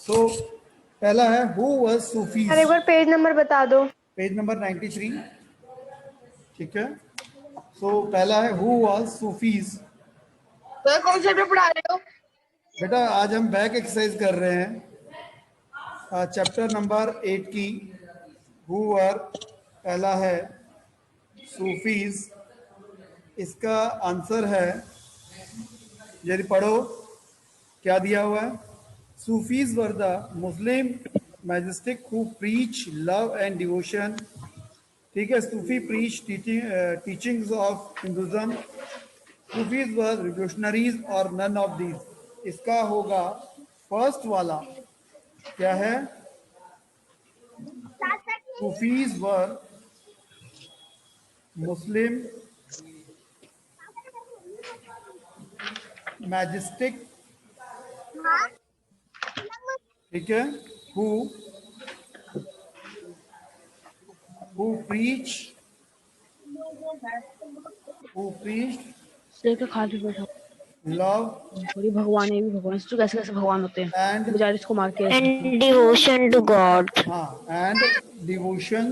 तो पहला है हु वाज सूफीज। एक बार पेज नंबर बता दो। Page number 93। ठीक है, सो पहला है हु वाज सूफीज। तो कौन से पे पढ़ा रहे हो? बेटा आज हम बैक एक्सरसाइज कर रहे हैं चैप्टर नंबर 8 की। हु वर पहला है सूफीज। इसका आंसर है, यदि पढ़ो क्या दिया हुआ है। Sufis were the Muslim majestic who preach love and devotion. ठीक है, Sufi preach teachings of Hinduism. Sufis were revolutionaries और नन ऑफ दीज। इसका होगा फर्स्ट वाला, क्या है? सूफीज वर मुस्लिम मैजिस्टिक, ठीक है, who preach खाली बैठा love थोड़ी भगवान है भी भगवान तो कैसे कैसे भगवान होते हैं and बेचारे इसको मार के and devotion to God. and devotion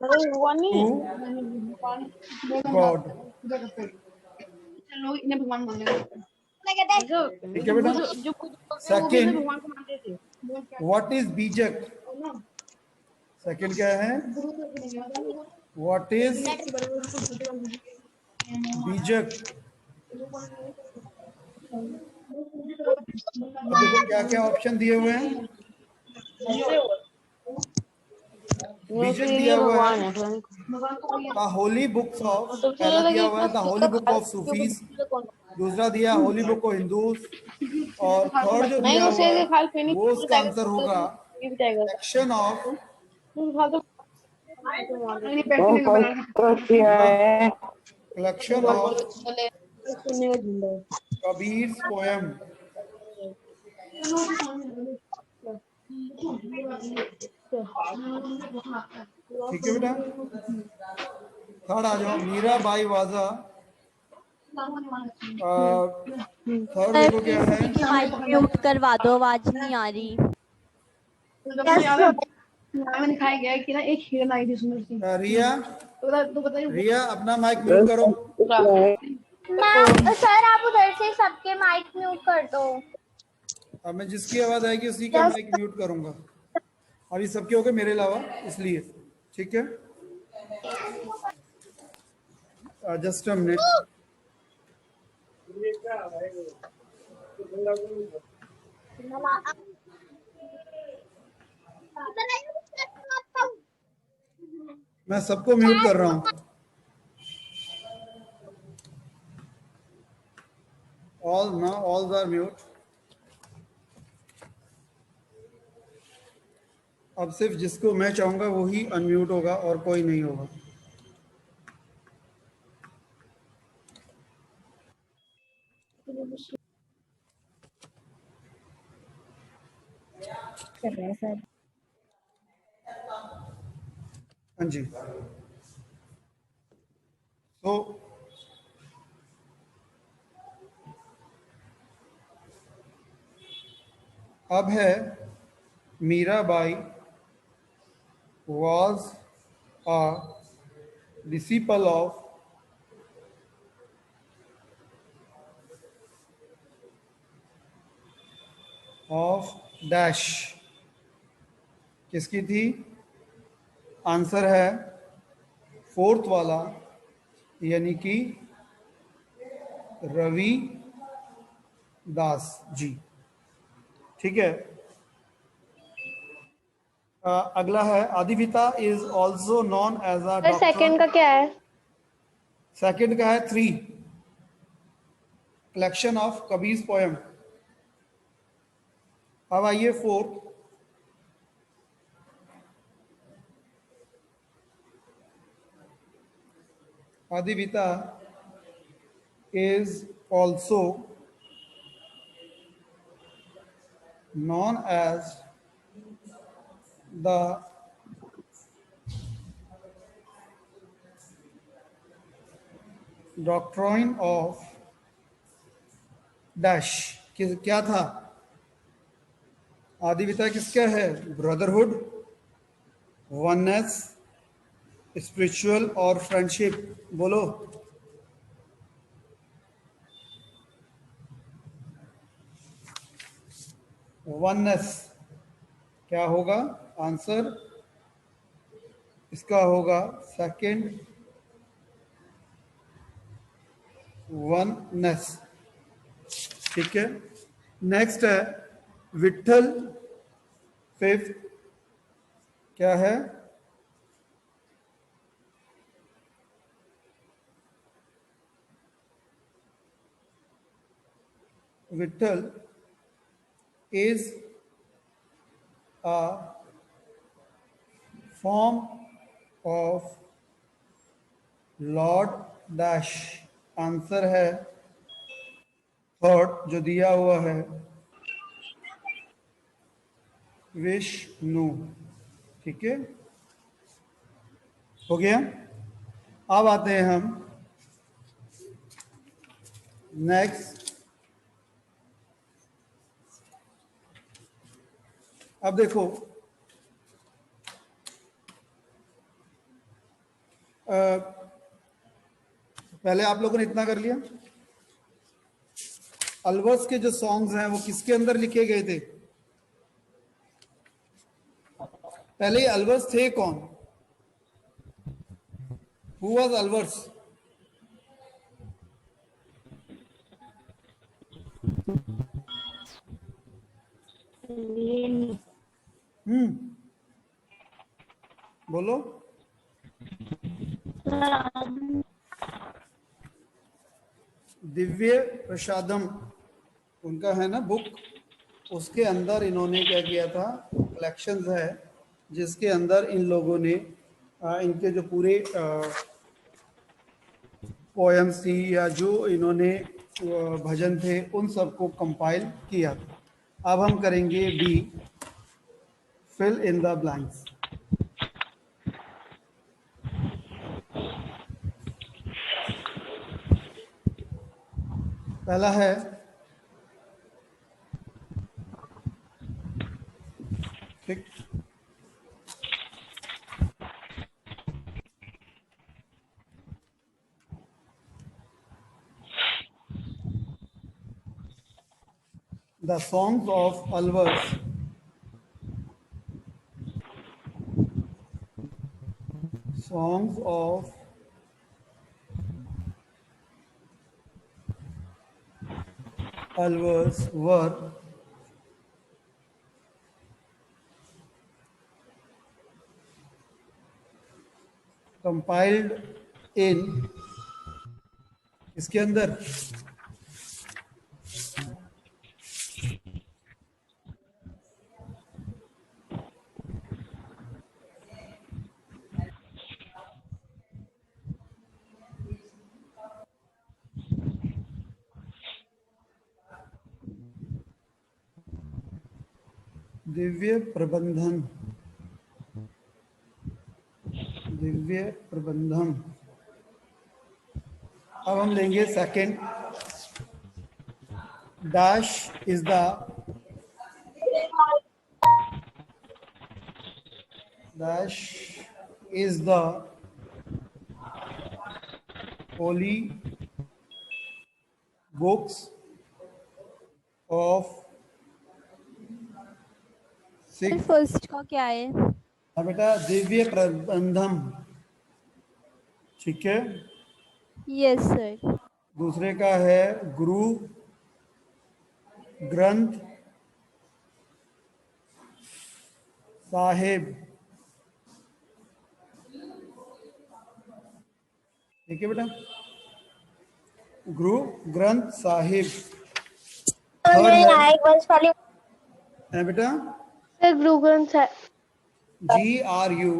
भगवान नहीं to God। चलो इन्हें भगवान मान लेंगे। ठीक है बेटा। जो सेकंड, भगवान को मानते थे। व्हाट इज बीजक? सेकंड क्या है? व्हाट इज बीजक? अब देखो क्या क्या ऑप्शन दिए हुए हैं। बीजक दिया हुआ है द होली बुक्स ऑफ, पहला दिया हुआ है the holy book of Sufis. दूसरा दिया होली बुक ऑफ हिंदूज। और थर्ड जो दिया हुआ है वो उसका आंसर होगा section of collection of Kabir's poem. ठीक है बेटा। थर्ड आ जाओ, मीराबाई वाजा। थर्ड देखो क्या है। माइक म्यूट करवा दो, आवाज नहीं आ रही। मैंने दिखाया गया है कि ना एक हिरन आई थी सुंदर सी। रिया, तो बताइए रिया अपना माइक म्यूट करो। मैम सर आप उधर से सबके माइक म्यूट कर दो। अब मैं जिसकी आवाज आएगी उसी का माइक म्यूट करूंगा, और ये सबके हो गए मेरे अलावा, इसलिए। ठीक है, जस्ट अ मिनट। मैं सबको म्यूट कर रहा हूं। ऑल ना, ऑल आर म्यूट। अब सिर्फ जिसको मैं चाहूंगा वही अनम्यूट होगा और कोई नहीं होगा। हाँ जी। तो अब है Mirabai was a disciple of dash। किसकी थी? आंसर है फोर्थ वाला, यानी कि रवि दास जी। ठीक है। अगला है Advaita is also known as a doctor. Second का क्या है? सेकंड का है 3 कलेक्शन ऑफ कबीर पोएम। अब आइए fourth. आदिविता is also known as the doctrine of dash। क्या था? आदिविता किसका है? ब्रदरहुड, वननेस, स्पिरिचुअल और फ्रेंडशिप। बोलो। वननेस क्या होगा? आंसर इसका होगा सेकंड, वननेस। ठीक है। नेक्स्ट है विठल, फिफ्थ क्या है? Vitthal is a form of Lord dash. Answer है थर्ड जो दिया हुआ है, विष्णु। ठीक है, हो गया। अब आते हैं हम नेक्स्ट। अब देखो, पहले आप लोगों ने इतना कर लिया। अलवर्स के जो सॉन्ग्स हैं वो किसके अंदर लिखे गए थे? पहले ये अलवर्स थे कौन? Who was Alvars? बोलो। दिव्य प्रसादम उनका है ना बुक, उसके अंदर इन्होंने क्या किया था? कलेक्शंस है जिसके अंदर इन लोगों ने इनके जो पूरे पोएम्स थी या जो इन्होंने भजन थे उन सबको कंपाइल किया था। अब हम करेंगे B, fill in the blanks. पहला है ठीक, the songs of Alvars. Songs of Alvars were compiled in इसके अंदर दिव्य प्रबंधन, दिव्य प्रबंधन। अब हम लेंगे second, dash is the dash is the holy books of Sikh. First का क्या है? हाँ बेटा, दिव्य प्रबंधम। ठीक है। Yes sir. दूसरे का है गुरु ग्रंथ साहिब। ठीक है बेटा, गुरु ग्रंथ साहिब। थर्ड है, एक वर्ष वाली है बेटा सर गुरु ग्रंथ साहिब। GRU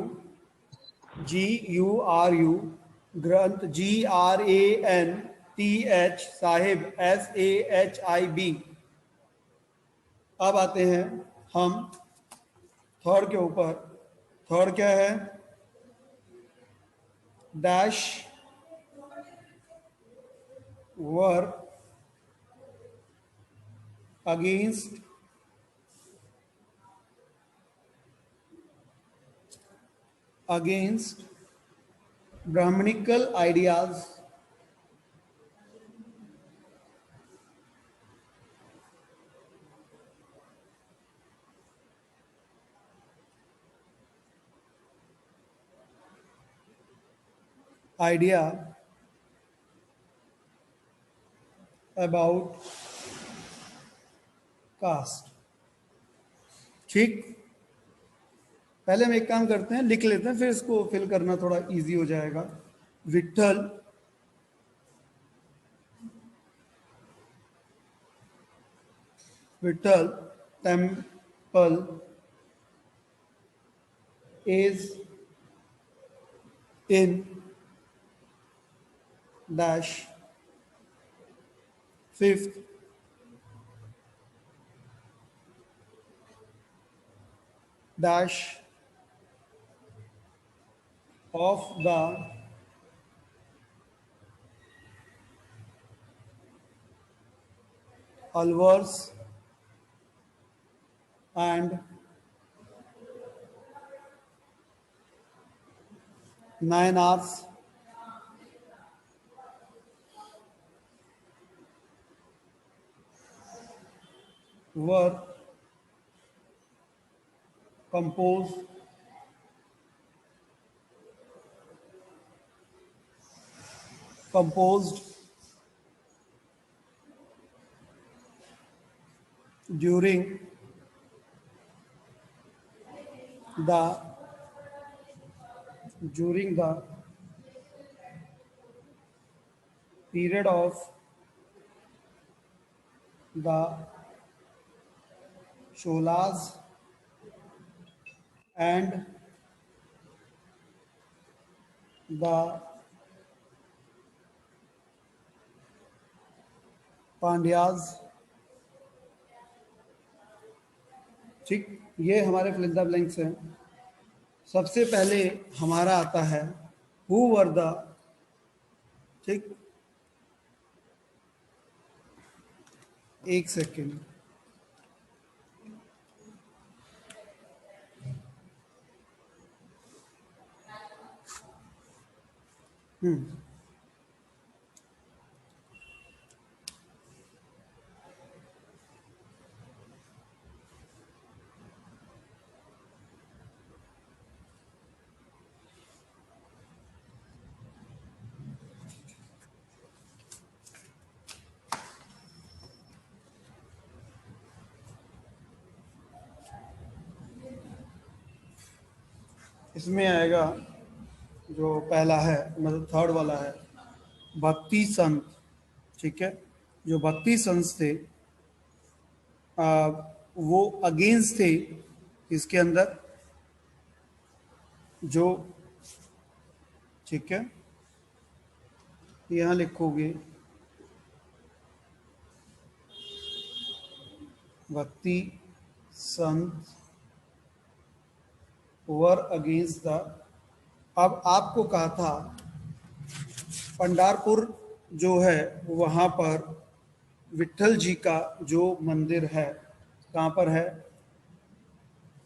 ग्रंथ, GRANTH साहिब, SAHIB। अब आते हैं हम थर्ड के ऊपर। थर्ड क्या है? Dash were against against Brahminical ideas idea about caste. ठीक, पहले हम एक काम करते हैं, लिख लेते हैं, फिर इसको फिल करना थोड़ा इजी हो जाएगा. Vitthal temple is in dash 5th dash of the Alvars and Nayanars were composed during the period of the Cholas and the Pandyas. ठीक, ये हमारे फिल इन द ब्लैंक्स हैं. सबसे पहले हमारा आता है हु वर द. ठीक, एक सेकेंड. इसमें आएगा जो पहला है, मतलब थर्ड वाला है, भक्ति संत. ठीक है, जो भक्ति संत थे वो अगेंस्ट थे इसके अंदर जो. ठीक है, यहाँ लिखोगे भक्ति संत वर अगेंस्ट द. अब आपको कहा था पंडारपुर जो है वहाँ पर विठल जी का जो मंदिर है, कहाँ पर है?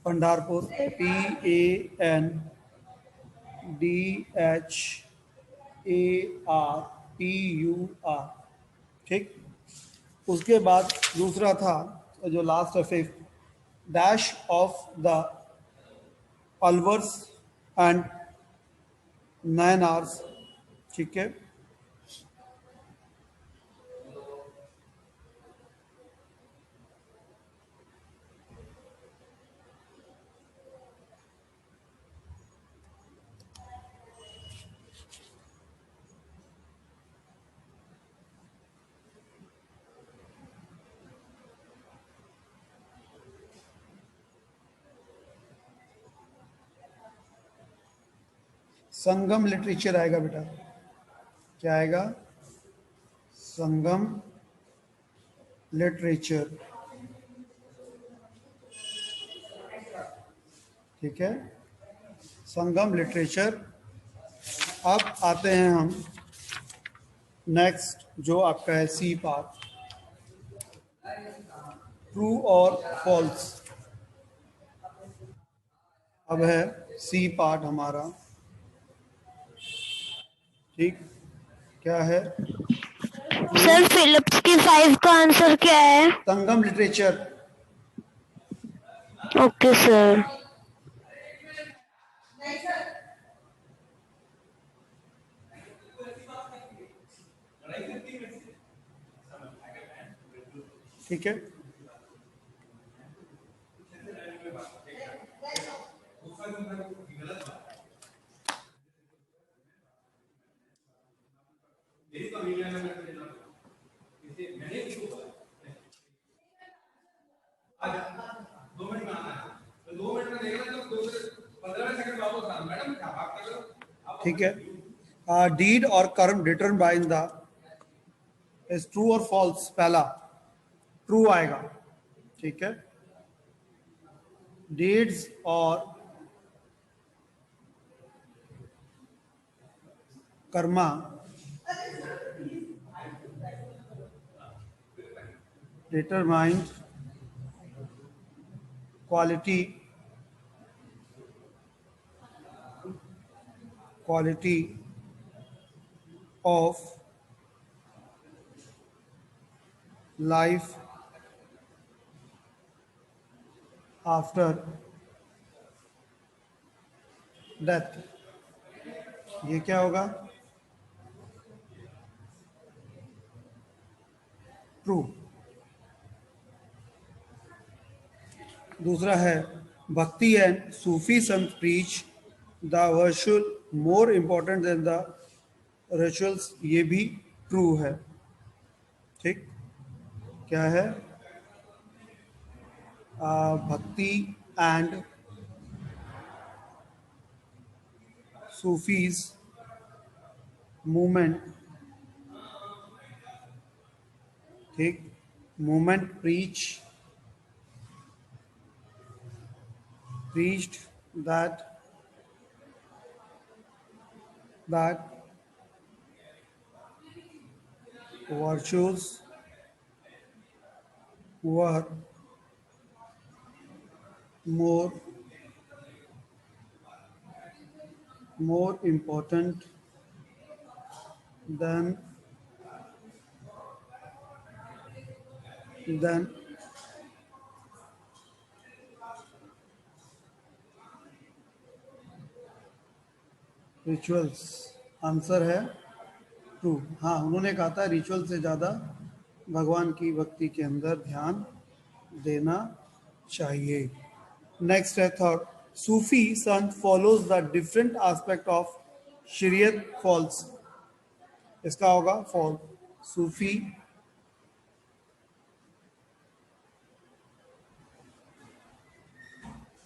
पंडारपुर, PANDHARPUR. ठीक, उसके बाद दूसरा था जो लास्ट है, 5th dash of the Alvars and Nayanars. ठीक है, संगम लिटरेचर आएगा बेटा. क्या आएगा? संगम लिटरेचर. ठीक है, संगम लिटरेचर. अब आते हैं हम नेक्स्ट जो आपका है सी पार्ट, ट्रू और फॉल्स. अब है सी पार्ट हमारा। ठीक, क्या है? सर फिलिप्स की 5 का आंसर क्या है? संगम लिटरेचर। Okay sir. ठीक है, ठीक है। डीड और karma determine by in the is true और फॉल्स? पहला ट्रू आएगा। ठीक है, डीड्स और karma determined quality of life after death। ये क्या होगा? ट्रू। दूसरा है भक्ति and Sufi Sant preach the virtual more important then the rituals. ये भी ट्रू है। ठीक, क्या है? भक्ति एंड सूफीज मूवमेंट, ठीक, movement preached that virtues were more important than rituals. Answer है ट्रू। हाँ, उन्होंने कहा था रिचुअल से ज़्यादा भगवान की भक्ति के अंदर ध्यान देना चाहिए। नेक्स्ट है third, Sufi Sant follows the different aspect of शरीयत। फॉल्स, इसका होगा false.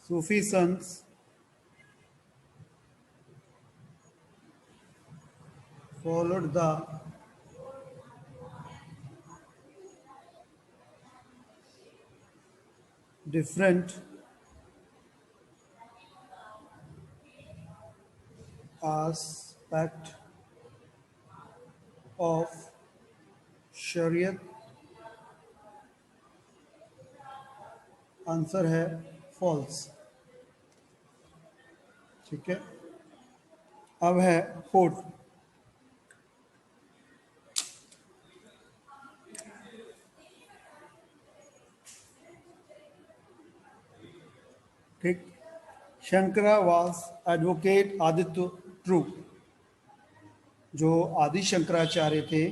Sufi Sant followed the different aspect of शरीयत। आंसर है फॉल्स। ठीक है, अब है फोर्थ, ठीक, शंकरा वास एडवोकेट आदित्य। ट्रू। जो आदि शंकराचार्य थे,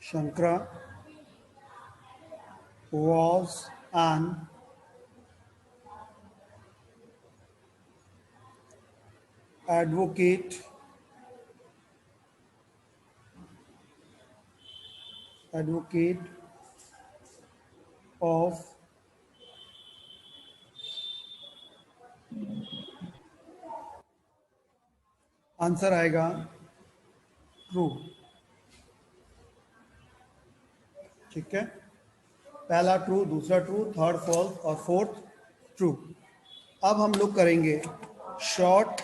Shankara was an advocate of answer आएगा ट्रू। ठीक है, पहला ट्रू, दूसरा ट्रू, थर्ड फॉल्स और फोर्थ ट्रू। अब हम लोग करेंगे शॉर्ट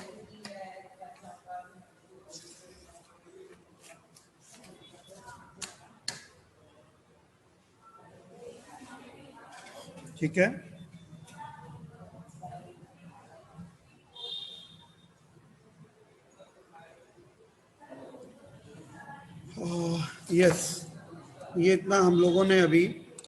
ठीक है, यस, ये इतना हम लोगों ने अभी